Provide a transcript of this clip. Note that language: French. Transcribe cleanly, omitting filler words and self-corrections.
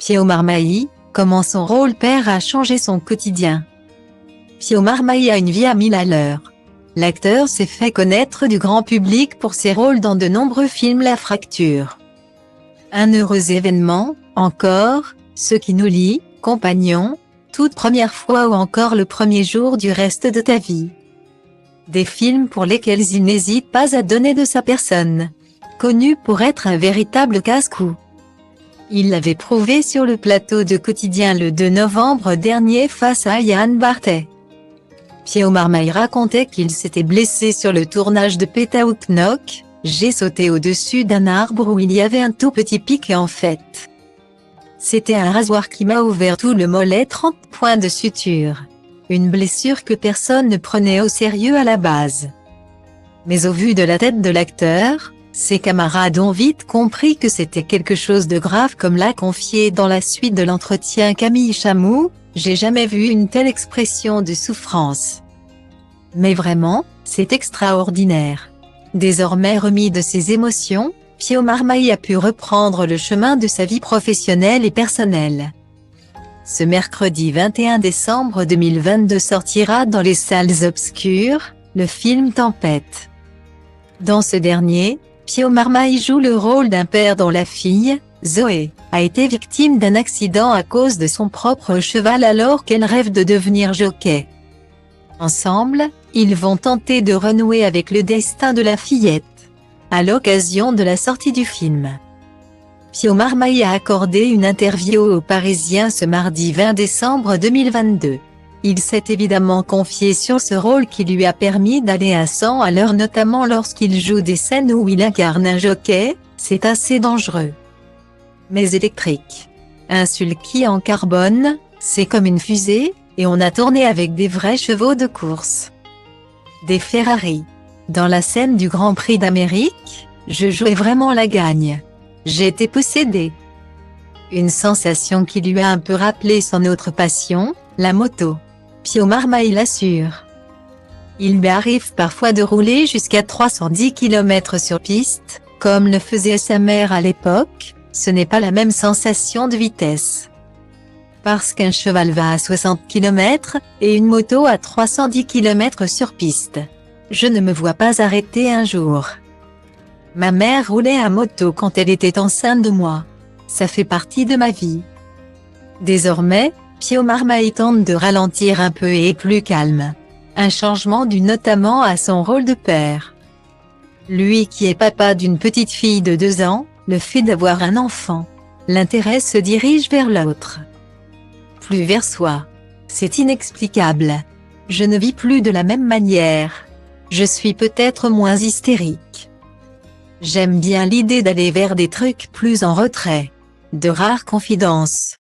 Pio Marmaille, comment son rôle père a changé son quotidien. Pio Marmaille a une vie à 1000 à l'heure. L'acteur s'est fait connaître du grand public pour ses rôles dans de nombreux films La Fracture, Un heureux événement, encore, Ce qui nous lie, Compagnon, Toute première fois ou encore Le premier jour du reste de ta vie. Des films pour lesquels il n'hésite pas à donner de sa personne. Connu pour être un véritable casse-cou. Il l'avait prouvé sur le plateau de Quotidien le 2 novembre dernier face à Yann Barthès. Pio Marmaille racontait qu'il s'était blessé sur le tournage de Pétaouc Knock. J'ai sauté au-dessus d'un arbre où il y avait un tout petit pic et en fait, c'était un rasoir qui m'a ouvert tout le mollet, 30 points de suture. Une blessure que personne ne prenait au sérieux à la base. Mais au vu de la tête de l'acteur, ses camarades ont vite compris que c'était quelque chose de grave, comme l'a confié dans la suite de l'entretien Camille Chamou. J'ai jamais vu une telle expression de souffrance. Mais vraiment, c'est extraordinaire. Désormais remis de ses émotions, Pio Marmaille a pu reprendre le chemin de sa vie professionnelle et personnelle. Ce mercredi 21 décembre 2022 sortira dans les salles obscures, le film Tempête. Dans ce dernier, Pio Marmaille joue le rôle d'un père dont la fille, Zoé, a été victime d'un accident à cause de son propre cheval alors qu'elle rêve de devenir jockey. Ensemble, ils vont tenter de renouer avec le destin de la fillette. À l'occasion de la sortie du film, Pio Marmaille a accordé une interview aux Parisiens ce mardi 20 décembre 2022. Il s'est évidemment confié sur ce rôle qui lui a permis d'aller à 100 à l'heure, notamment lorsqu'il joue des scènes où il incarne un jockey. C'est assez dangereux, mais électrique. Un sulky en carbone, c'est comme une fusée, et on a tourné avec des vrais chevaux de course. Des Ferrari. Dans la scène du Grand Prix d'Amérique, je jouais vraiment la gagne. J'ai été possédé. Une sensation qui lui a un peu rappelé son autre passion, la moto. Pio Marmaille l'assure. Il lui arrive parfois de rouler jusqu'à 310 km sur piste, comme le faisait sa mère à l'époque. Ce n'est pas la même sensation de vitesse. Parce qu'un cheval va à 60 km, et une moto à 310 km sur piste. Je ne me vois pas arrêter un jour. Ma mère roulait à moto quand elle était enceinte de moi. Ça fait partie de ma vie. Désormais, Pio Marmaille tente de ralentir un peu et est plus calme. Un changement dû notamment à son rôle de père. Lui qui est papa d'une petite fille de 2 ans, le fait d'avoir un enfant. L'intérêt se dirige vers l'autre. Plus vers soi. C'est inexplicable. Je ne vis plus de la même manière. Je suis peut-être moins hystérique. J'aime bien l'idée d'aller vers des trucs plus en retrait. De rares confidences.